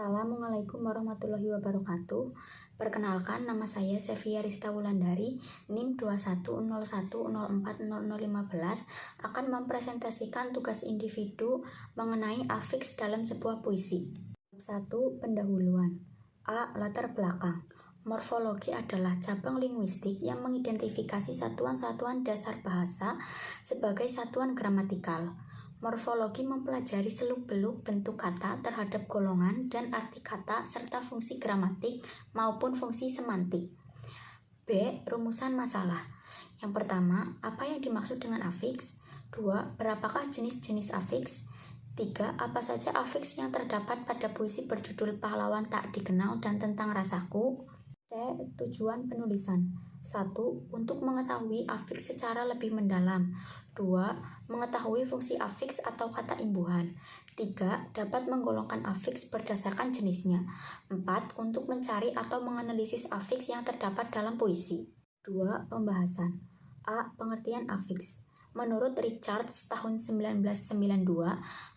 Assalamualaikum warahmatullahi wabarakatuh. Perkenalkan, nama saya Sevia Rista Wulandari, NIM 2101040015, akan mempresentasikan tugas individu mengenai afiks dalam sebuah puisi. 1. Pendahuluan. A. Latar belakang. Morfologi adalah cabang linguistik yang mengidentifikasi satuan-satuan dasar bahasa sebagai satuan gramatikal. Morfologi mempelajari seluk-beluk bentuk kata terhadap golongan dan arti kata serta fungsi gramatik maupun fungsi semantik. B. Rumusan masalah. Yang pertama, apa yang dimaksud dengan afiks? 2. Berapakah jenis-jenis afiks? 3. Apa saja afiks yang terdapat pada puisi berjudul Pahlawan Tak Dikenal dan Tentang Rasaku? C. Tujuan penulisan. 1. Untuk mengetahui afiks secara lebih mendalam. 2. Mengetahui fungsi afiks atau kata imbuhan. 3. Dapat menggolongkan afiks berdasarkan jenisnya. 4. Untuk mencari atau menganalisis afiks yang terdapat dalam puisi. 2. Pembahasan. A. Pengertian afiks. Menurut Richards tahun 1992,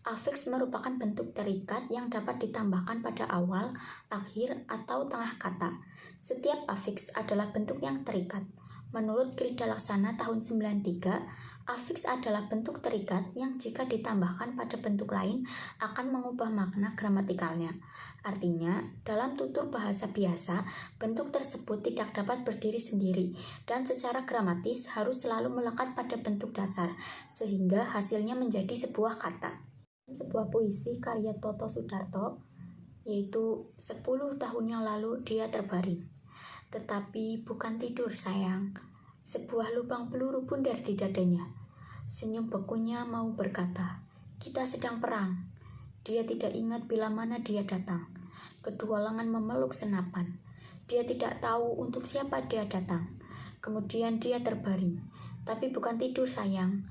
afiks merupakan bentuk terikat yang dapat ditambahkan pada awal, akhir, atau tengah kata. Setiap afiks adalah bentuk yang terikat. Menurut Krida Laksana tahun 93, afiks adalah bentuk terikat yang jika ditambahkan pada bentuk lain akan mengubah makna gramatikalnya. Artinya, dalam tutur bahasa biasa, bentuk tersebut tidak dapat berdiri sendiri dan secara gramatis harus selalu melekat pada bentuk dasar, sehingga hasilnya menjadi sebuah kata. Sebuah puisi karya Toto Sudarto, yaitu 10 tahun yang lalu dia terbaring. Tetapi bukan tidur sayang, sebuah lubang peluru bundar di dadanya. Senyum bekunya mau berkata, kita sedang perang. Dia tidak ingat bila mana dia datang. Kedua lengan memeluk senapan. Dia tidak tahu untuk siapa dia datang. Kemudian dia terbaring, tapi bukan tidur sayang.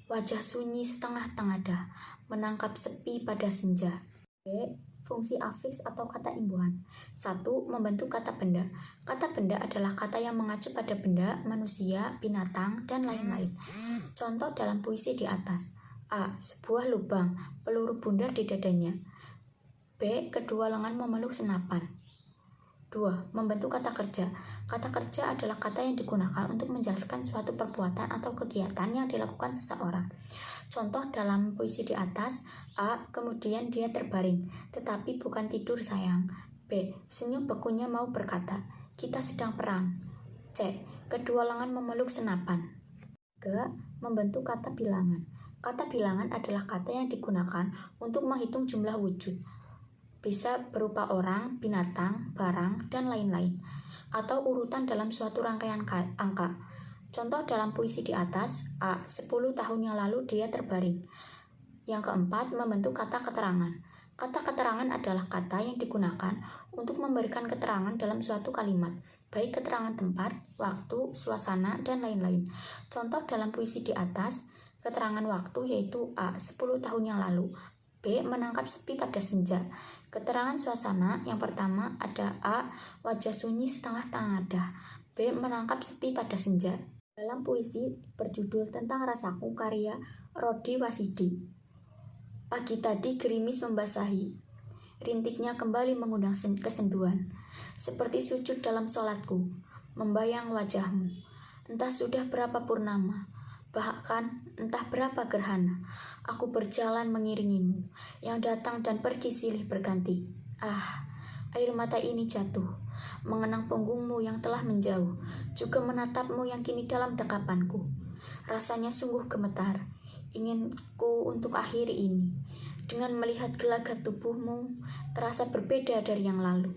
Wajah sunyi setengah tengadah, menangkap sepi pada senja. B. Fungsi afiks atau kata imbuhan. 1. Membentuk kata benda. Kata benda adalah kata yang mengacu pada benda, manusia, binatang, dan lain-lain. Contoh dalam puisi di atas. A. Sebuah lubang, peluru bundar di dadanya. B. Kedua lengan memeluk senapan. 2. Membentuk kata kerja. Kata kerja adalah kata yang digunakan untuk menjelaskan suatu perbuatan atau kegiatan yang dilakukan seseorang. Contoh dalam puisi di atas. A. Kemudian dia terbaring, tetapi bukan tidur sayang. B. Senyum bekunya mau berkata, kita sedang perang. C. Kedua lengan memeluk senapan. 3. Membentuk kata bilangan. Kata bilangan adalah kata yang digunakan untuk menghitung jumlah wujud. Bisa berupa orang, binatang, barang, dan lain-lain. Atau urutan dalam suatu rangkaian angka. Contoh dalam puisi di atas. A. 10 tahun yang lalu dia terbaring. Yang keempat, membentuk kata keterangan. Kata keterangan adalah kata yang digunakan untuk memberikan keterangan dalam suatu kalimat, baik keterangan tempat, waktu, suasana, dan lain-lain. Contoh dalam puisi di atas, keterangan waktu yaitu A. 10 tahun yang lalu. B. Menangkap sepi pada senja. Keterangan suasana yang pertama ada A. Wajah sunyi setengah tengadah. B. Menangkap sepi pada senja. Dalam puisi berjudul Tentang Rasaku karya Rodi Wasidi. Pagi tadi gerimis membasahi. Rintiknya kembali mengundang kesenduan. Seperti sujud dalam sholatku, membayang wajahmu. Entah sudah berapa purnama, bahkan entah berapa gerhana, aku berjalan mengiringimu, yang datang dan pergi silih berganti. Ah, air mata ini jatuh, mengenang punggungmu yang telah menjauh, juga menatapmu yang kini dalam dekapanku. Rasanya sungguh gemetar, inginku untuk akhiri ini. Dengan melihat gelagat tubuhmu, terasa berbeda dari yang lalu.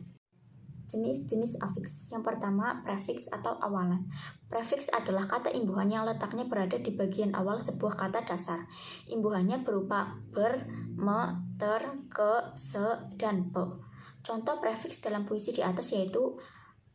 Jenis-jenis afiks. Yang pertama, prefiks atau awalan. Prefiks adalah kata imbuhan yang letaknya berada di bagian awal sebuah kata dasar. Imbuhannya berupa ber, me, ter, ke, se, dan pe. Contoh prefiks dalam puisi di atas yaitu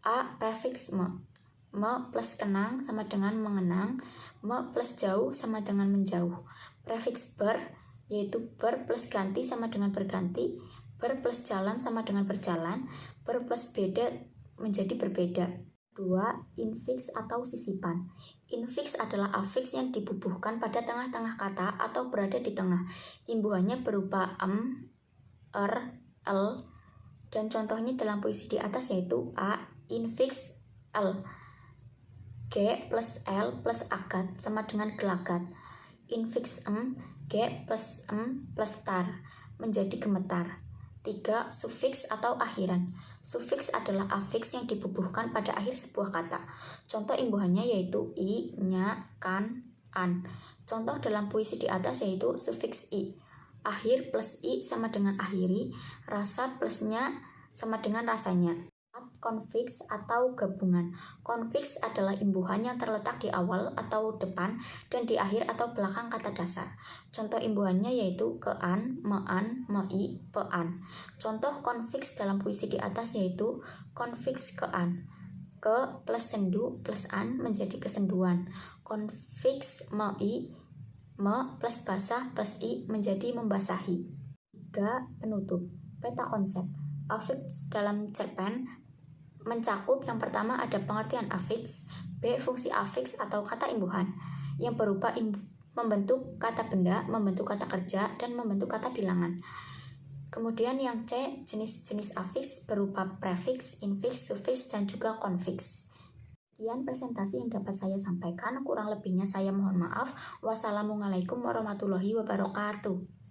A. Prefiks me. Me plus kenang sama dengan mengenang. Me plus jauh sama dengan menjauh. Prefiks ber, yaitu ber plus ganti sama dengan berganti. Ber plus jalan sama dengan berjalan. Ber plus beda menjadi berbeda. 2. Infiks atau sisipan. Infiks adalah afiks yang dibubuhkan pada tengah-tengah kata atau berada di tengah. Imbuhannya berupa l, Dan contohnya dalam puisi di atas yaitu A. Infix L. G plus L plus akad sama dengan gelagat. Infix G plus plus tar menjadi gemetar. 3. Sufiks atau akhiran. Sufiks adalah afiks yang dibubuhkan pada akhir sebuah kata. Contoh imbuhannya yaitu i, nya, kan, an. Contoh dalam puisi di atas yaitu sufiks i. Akhir plus i sama dengan akhiri, rasa plusnya sama dengan rasanya. Konfiks atau gabungan. Konfiks adalah imbuhan yang terletak di awal atau depan dan di akhir atau belakang kata dasar. Contoh imbuhannya yaitu kean, mean, mei, pean. Contoh konfiks dalam puisi di atas yaitu konfiks kean. Ke plus sendu plus an menjadi kesenduan. Konfiks mei, me plus basah plus i menjadi membasahi. 3. Penutup. Peta konsep. Afiks dalam cerpen mencakup yang pertama ada pengertian afiks, B. Fungsi afiks atau kata imbuhan yang berupa membentuk kata benda, membentuk kata kerja, dan membentuk kata bilangan. Kemudian yang C. Jenis-jenis afiks berupa prefiks, infiks, sufiks, dan juga konfiks. Sekian presentasi yang dapat saya sampaikan, kurang lebihnya saya mohon maaf. Wassalamualaikum warahmatullahi wabarakatuh.